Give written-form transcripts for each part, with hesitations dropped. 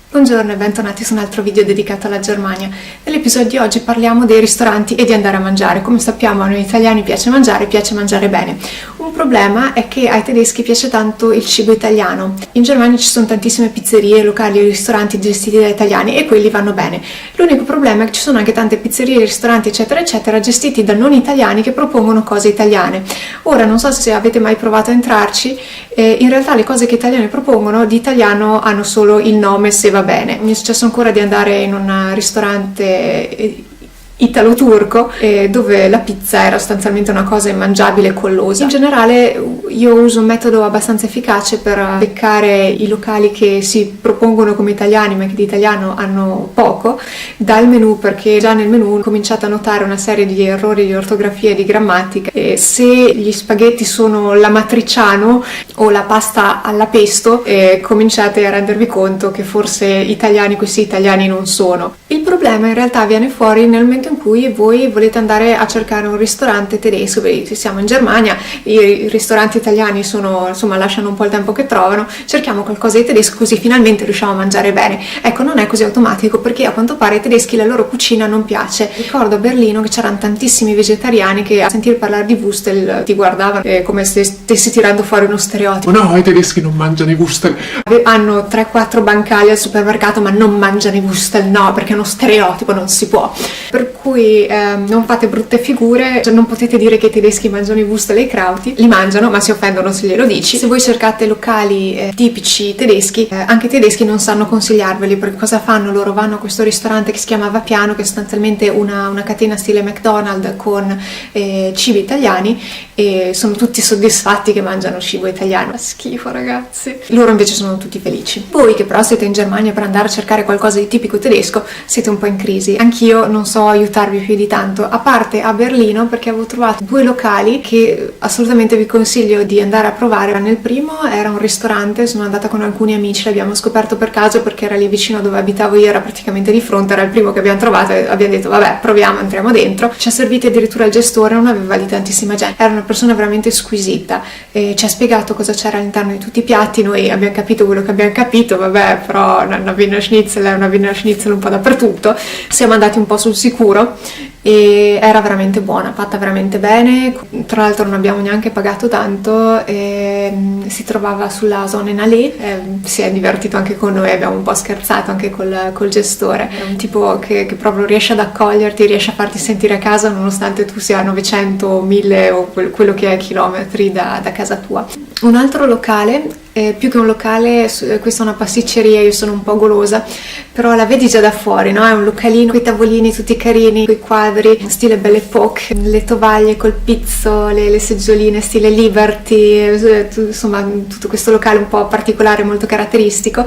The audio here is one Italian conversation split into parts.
Buongiorno e bentornati su un altro video dedicato alla Germania. Nell'episodio di oggi parliamo dei ristoranti e di andare a mangiare. Come sappiamo, a noi italiani piace mangiare bene. Un problema è che ai tedeschi piace tanto il cibo italiano. In Germania ci sono tantissime pizzerie, locali e ristoranti gestiti da italiani e quelli vanno bene. L'unico problema è che ci sono anche tante pizzerie, ristoranti eccetera eccetera gestiti da non italiani che propongono cose italiane. Ora non so se avete mai provato a entrarci, in realtà le cose che gli italiani propongono di italiano hanno solo il nome, se va bene. Mi è successo ancora di andare in un ristorante italo-turco dove la pizza era sostanzialmente una cosa immangiabile e collosa. In generale io uso un metodo abbastanza efficace per beccare i locali che si propongono come italiani ma che di italiano hanno poco dal menù, perché già nel menù ho cominciato a notare una serie di errori di ortografia e di grammatica, e se gli spaghetti sono l'amatriciano o la pasta alla pesto cominciate a rendervi conto che forse questi italiani non sono. Il problema in realtà viene fuori nel momento in cui voi volete andare a cercare un ristorante tedesco. Se siamo in Germania, i ristoranti italiani lasciano un po' il tempo che trovano, cerchiamo qualcosa di tedesco così finalmente riusciamo a mangiare bene. Ecco, non è così automatico, perché a quanto pare ai tedeschi la loro cucina non piace. Ricordo a Berlino che c'erano tantissimi vegetariani che a sentire parlare di Würstel ti guardavano come se stessi tirando fuori uno stereotipo. No, i tedeschi non mangiano i Würstel. Hanno 3-4 bancali al supermercato ma non mangiano i Würstel, no, perché è uno stereotipo, non si può. Per cui non fate brutte figure, non potete dire che i tedeschi mangiano i Würstel e i Krauti, li mangiano ma si offendono se glielo dici. Se voi cercate locali tipici tedeschi, anche i tedeschi non sanno consigliarveli, perché cosa fanno? Loro vanno a questo ristorante che si chiama Vapiano, che è sostanzialmente una catena stile McDonald's con cibi italiani, e sono tutti soddisfatti che mangiano cibo italiano. Fa schifo, ragazzi. Loro invece sono tutti felici. Voi che però siete in Germania per andare a cercare qualcosa di tipico tedesco siete un po' in crisi. Anch'io non so aiutarvi più di tanto, a parte a Berlino, perché avevo trovato 2 locali che assolutamente vi consiglio di andare a provare. Nel primo era un ristorante, sono andata con alcuni amici, l'abbiamo scoperto per caso perché era lì vicino dove abitavo io, era praticamente di fronte, era il primo che abbiamo trovato e abbiamo detto vabbè, proviamo, entriamo dentro. Ci ha serviti addirittura il gestore, non aveva lì tantissima gente, era una persona veramente squisita, ci ha spiegato cosa c'era all'interno di tutti i piatti. Noi abbiamo capito quello che abbiamo capito, vabbè, però una Wiener Schnitzel è una Wiener Schnitzel un po' dappertutto. Siamo andati un po' sul sicuro e era veramente buona, fatta veramente bene. Tra l'altro non abbiamo neanche pagato tanto, si trovava sulla zona in Allee, si è divertito anche con noi, abbiamo un po' scherzato anche col gestore. È un tipo che proprio riesce ad accoglierti, riesce a farti sentire a casa nonostante tu sia a 900, 1000 o quello che è chilometri da casa tua. Un altro locale, più che un locale, questa è una pasticceria, io sono un po' golosa, però la vedi già da fuori, no? È un localino con i tavolini tutti carini, con i quadri stile Belle Époque, le tovaglie col pizzo, le seggioline stile Liberty, insomma tutto questo locale un po' particolare, molto caratteristico,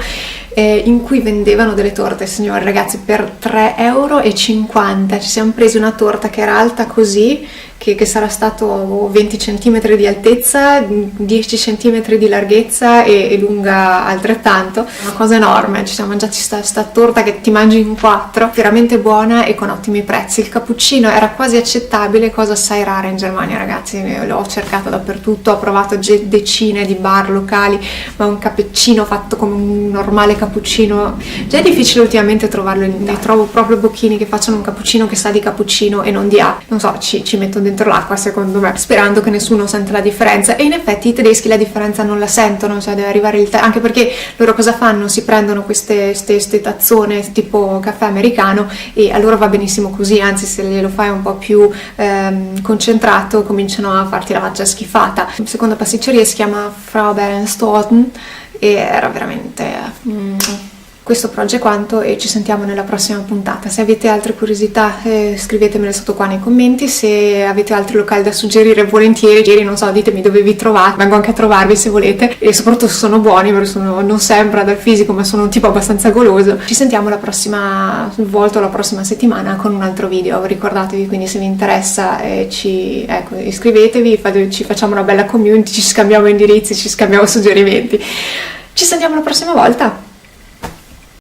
in cui vendevano delle torte, signori, ragazzi, per 3,50 €. Ci siamo presi una torta che era alta così, che sarà stato 20 cm di altezza, 10 cm di larghezza e lunga altrettanto, una cosa enorme. Ci siamo mangiati sta torta che ti mangi in 4, veramente buona e con ottimi prezzi. Il cappuccino era quasi accettabile, cosa assai rara in Germania, ragazzi, l'ho cercato dappertutto, ho provato decine di bar locali, ma un cappuccino fatto come un normale cappuccino, già è difficile ultimamente trovarlo, ne trovo proprio bocchini che facciano un cappuccino che sa di cappuccino e non di A, non so, ci metto dentro l'acqua secondo me, sperando che nessuno senta la differenza. E in effetti i tedeschi la differenza non la sentono, cioè deve arrivare il anche perché loro cosa fanno? Si prendono queste tazzone tipo caffè americano e a loro va benissimo così, anzi se glielo fai un po' più concentrato cominciano a farti la faccia schifata. La seconda pasticceria si chiama Frau Berenstoten e era veramente questo per oggi è quanto, e ci sentiamo nella prossima puntata. Se avete altre curiosità scrivetemele sotto qua nei commenti, se avete altri locali da suggerire volentieri, non so, ditemi dove vi trovate, vengo anche a trovarvi se volete, e soprattutto se sono buoni, perché non sembra dal fisico ma sono un tipo abbastanza goloso. Ci sentiamo la prossima settimana con un altro video, ricordatevi quindi, se vi interessa iscrivetevi, ci facciamo una bella community, ci scambiamo indirizzi, ci scambiamo suggerimenti. Ci sentiamo la prossima volta.